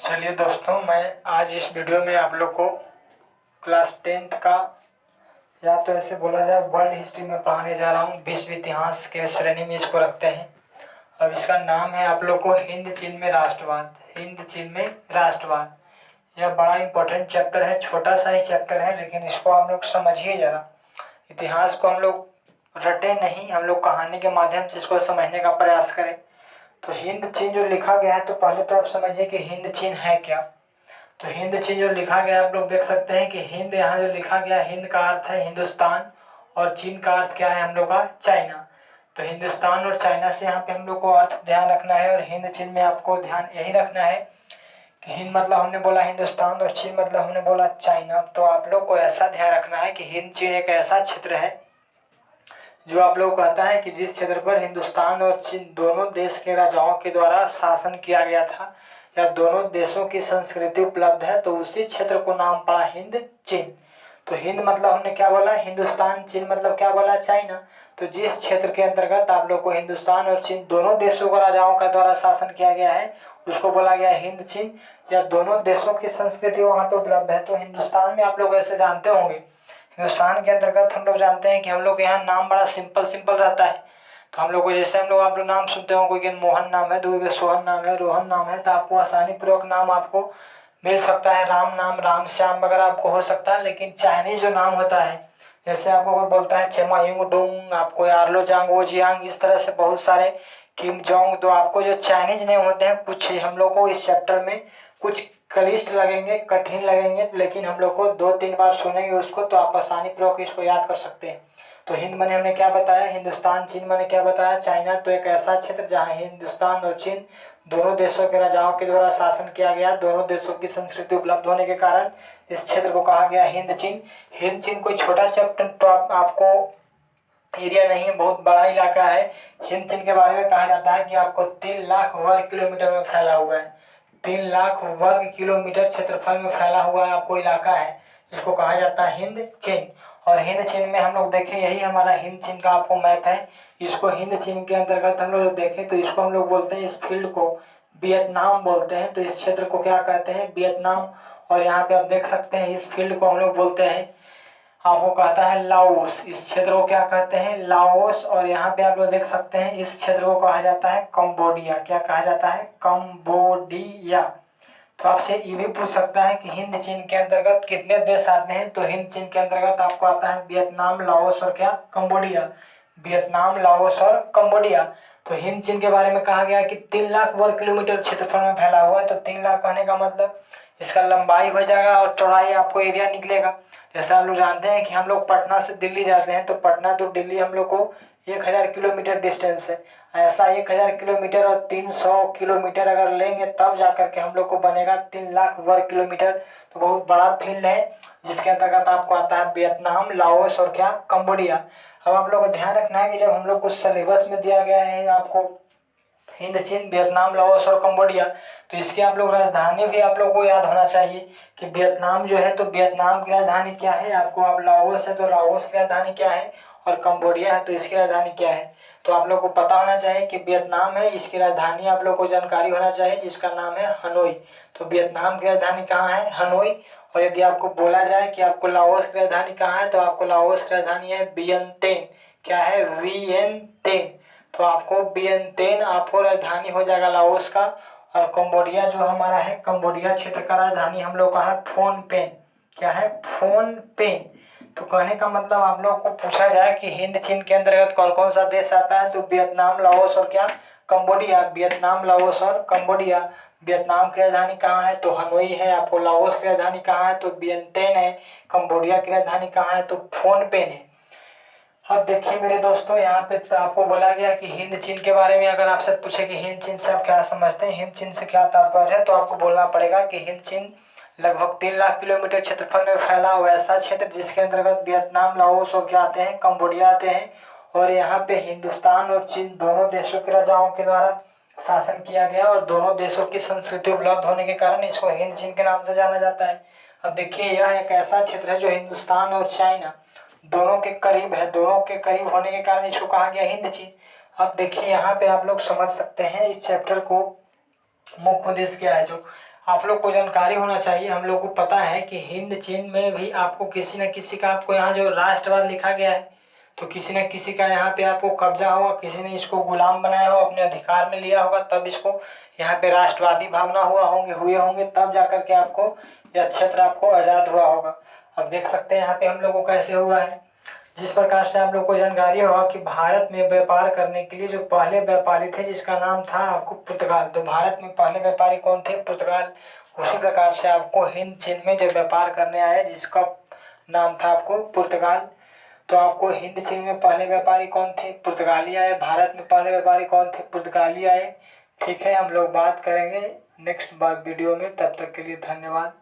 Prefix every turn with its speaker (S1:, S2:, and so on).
S1: चलिए दोस्तों, मैं आज इस वीडियो में आप लोग को क्लास 10th का, या तो ऐसे बोला जाए, वर्ल्ड हिस्ट्री में पढ़ाने जा रहा हूँ। विश्व इतिहास के श्रेणी में इसको रखते हैं। अब इसका नाम है आप लोग को हिंद चीन में राष्ट्रवाद। हिंद चीन में राष्ट्रवाद, यह बड़ा इंपॉर्टेंट चैप्टर है। छोटा सा ही चैप्टर है, लेकिन इसको आप लोग समझिए ज़रा। इतिहास को हम लोग रटे नहीं, हम लोग कहानी के माध्यम से इसको समझने का प्रयास करें। तो हिंद चीन जो लिखा गया है, तो पहले तो आप समझिए कि हिंद चीन है क्या। तो हिंद चीन जो लिखा गया, आप लोग देख सकते हैं कि हिंद यहाँ जो लिखा गया, हिंद का अर्थ है हिंदुस्तान और चीन का अर्थ क्या है हम लोग का, चाइना। तो हिंदुस्तान और चाइना से यहाँ पे हम लोग को अर्थ ध्यान रखना है। और हिंद चीन में आपको ध्यान यही रखना है कि हिंद मतलब हमने बोला हिंदुस्तान और चीन मतलब हमने बोला चाइना। तो आप लोग को ऐसा ध्यान रखना है कि हिंद चीन एक ऐसा क्षेत्र है जो आप लोग कहता है कि जिस क्षेत्र पर हिंदुस्तान और चीन दोनों देश के राजाओं के द्वारा शासन किया गया था, या दोनों देशों की संस्कृति उपलब्ध है, तो उसी क्षेत्र को नाम पड़ा हिंद चीन। तो हिंद मतलब हमने क्या बोला, हिंदुस्तान। चीन मतलब क्या बोला, चाइना। तो जिस क्षेत्र के अंतर्गत आप लोग को हिंदुस्तान और चीन दोनों देशों के राजाओं का द्वारा शासन किया गया है, उसको बोला गया हिंद चीन, या दोनों देशों की संस्कृति वहाँ पे उपलब्ध है। तो हिंदुस्तान में आप लोग ऐसे जानते होंगे, हिंदुस्तान के अंतर्गत हम लोग जानते हैं कि हम लोग के यहाँ नाम बड़ा सिंपल सिंपल रहता है। तो हम लोग को जैसे हम लोग आप लोग नाम सुनते हो, कोई के मोहन नाम है, तो कोई सोहन नाम है, रोहन नाम है, तो आपको आसानी पूर्वक नाम आपको मिल सकता है। राम नाम, राम श्याम वगैरह आपको हो सकता है। लेकिन चाइनीज जो नाम होता है, जैसे आपको कोई बोलता है चेमा युंग डोंग, आपको यार्लो जांग वो जियांग, इस तरह से बहुत सारे किम जोंग, तो आपको जो चाइनीज नेम होते हैं, कुछ हम लोग को इस चैप्टर में कुछ क्लिष्ट लगेंगे, कठिन लगेंगे, लेकिन हम लोग को 2-3 बार सुनेंगे उसको, तो आप आसानी पूर्वक इसको याद कर सकते हैं। तो हिंद मैंने हमने क्या बताया, हिंदुस्तान। चीन मैंने क्या बताया, चाइना। तो एक ऐसा क्षेत्र जहाँ हिंदुस्तान और चीन दोनों देशों के राजाओं के द्वारा शासन किया गया, दोनों देशों की संस्कृति उपलब्ध होने के कारण इस क्षेत्र को कहा गया हिंद चीन। हिंद चीन कोई छोटा चैप्टर तो आपको एरिया नहीं है, बहुत बड़ा इलाका है। हिंद चीन के बारे में कहा जाता है कि आपको 3 लाख वर्ग किलोमीटर में फैला हुआ है। 3 लाख वर्ग किलोमीटर क्षेत्रफल में फैला हुआ है आपको इलाका है, जिसको कहा जाता है हिंद चीन। और हिंद चीन में हम लोग देखें, यही हमारा हिंद चीन का आपको मैप है। इसको हिंद चीन के अंतर्गत हम लोग देखें तो इसको हम लोग बोलते हैं, इस फील्ड को वियतनाम बोलते हैं। तो इस क्षेत्र को क्या कहते हैं, वियतनाम। और यहाँ पे आप देख सकते हैं इस फील्ड को हम लोग बोलते हैं, आपको कहता है लाओस। इस क्षेत्र को क्या कहते हैं, लाओस। और यहाँ पे आप लोग देख सकते हैं इस क्षेत्र को कहा जाता है कंबोडिया। क्या कहा जाता है, कंबोडिया। तो आपसे ये भी पूछ सकता है कि हिंद चीन के अंतर्गत कितने देश आते हैं। तो हिंद चीन के अंतर्गत आपको आता है वियतनाम, लाओस और क्या, कंबोडिया। वियतनाम, लाओस और कंबोडिया। तो हिंद चीन के बारे में कहा गया कि 3 लाख वर्ग किलोमीटर क्षेत्रफल में फैला हुआ है। तो 3 लाख कहने का मतलब इसका लंबाई हो जाएगा और चौड़ाई आपको एरिया निकलेगा। जैसे हम लोग जानते हैं कि हम लोग पटना से दिल्ली जाते हैं, तो पटना तो दिल्ली हम लोग को 1000 किलोमीटर डिस्टेंस है। ऐसा 1000 किलोमीटर और 300 किलोमीटर अगर लेंगे, तब जाकर के हम लोग को बनेगा 3 लाख वर्ग किलोमीटर। तो बहुत बड़ा फील्ड है, जिसके अंतर्गत आपको आता है वियतनाम, लाओस और क्या, कंबोडिया। अब आप लोग को ध्यान रखना है कि जब हम लोग को सिलेबस में दिया गया है आपको हिंद चीन, वियतनाम, लाओस और कंबोडिया, तो इसकी आप लोग राजधानी भी आप लोग को याद होना चाहिए कि वियतनाम जो है, तो वियतनाम की राजधानी क्या है आपको। आप लाओस है तो लाओस की राजधानी क्या है, और कंबोडिया है तो इसकी राजधानी क्या है। तो आप लोग को पता होना चाहिए कि वियतनाम है, इसकी राजधानी आप लोग को जानकारी होना चाहिए, जिसका नाम है हनोई। तो वियतनाम की राजधानी कहाँ है, हनोई। और यदि आपको बोला जाए कि आपको लाओस की राजधानी कहाँ है, तो आपको लाओस की राजधानी है वियंतेन। क्या है, वियंतेन। तो आपको वियंतेन आपको राजधानी हो जाएगा लाओस का। और कंबोडिया जो हमारा है, कंबोडिया क्षेत्र का राजधानी हम लोग का है फोन पेन। क्या है, फोन पेन। तो कहने का मतलब आप लोग को पूछा जाए कि हिंद चीन के अंतर्गत कौन कौन सा देश आता है, तो वियतनाम, लाओस और क्या, कंबोडिया। वियतनाम, लाओस और कंबोडिया। वियतनाम की राजधानी कहाँ है, तो हनोई है। आपको लाओस की राजधानी कहाँ है, तो वियंतेन है। कंबोडिया की राजधानी कहाँ है, तो फोन पेन है। अब देखिए मेरे दोस्तों, यहाँ पे तो आपको बोला गया कि हिंद चीन के बारे में अगर आपसे पूछे कि हिंद चीन से आप क्या समझते हैं, हिंद चीन से क्या तात्पर्य है, तो आपको बोलना पड़ेगा कि हिंद चीन लगभग 3 लाख किलोमीटर क्षेत्रफल में फैला हुआ ऐसा क्षेत्र, जिसके अंतर्गत वियतनाम, लाओस और क्या आते हैं, कंबोडिया आते हैं। और यहाँ पे हिंदुस्तान और चीन दोनों देशों के राजाओं के द्वारा शासन किया गया, और दोनों देशों की संस्कृति उपलब्ध होने के कारण इसको हिंद चीन के नाम से जाना जाता है। अब देखिए, यह एक ऐसा क्षेत्र है जो हिंदुस्तान और चाइना दोनों के करीब है। दोनों के करीब होने के कारण इसको कहा गया हिंद चीन। अब देखिए यहाँ पे आप लोग समझ सकते हैं इस चैप्टर को, मुख्य उद्देश्य क्या है। जो आप लोग को जानकारी होना चाहिए, हम लोग को पता है कि हिंद चीन में भी आपको किसी न किसी का, आपको यहाँ जो राष्ट्रवाद लिखा गया है तो किसी न किसी का यहाँ पे आपको कब्जा होगा, किसी ने इसको गुलाम बनाया हो, अपने अधिकार में लिया होगा, तब इसको यहाँ पे राष्ट्रवादी भावना हुए होंगे, तब जाकर के आपको यह क्षेत्र आपको आज़ाद हुआ होगा। अब देख सकते हैं यहाँ पे हम लोग को कैसे हुआ है। जिस प्रकार से आप लोग को जानकारी होगा कि भारत में व्यापार करने के लिए जो पहले व्यापारी थे जिसका नाम था आपको पुर्तगाल, तो भारत में पहले व्यापारी कौन थे? पुर्तगाल। उसी प्रकार से आपको हिंद चीन में जो व्यापार करने आए जिसका नाम था आपको पुर्तगाल, तो आपको हिंद चीन में पहले व्यापारी कौन थे? पुर्तगाली आए। भारत में पहले व्यापारी कौन थे? पुर्तगाली आए। ठीक है, हम लोग बात करेंगे नेक्स्ट वीडियो में, तब तक के लिए धन्यवाद।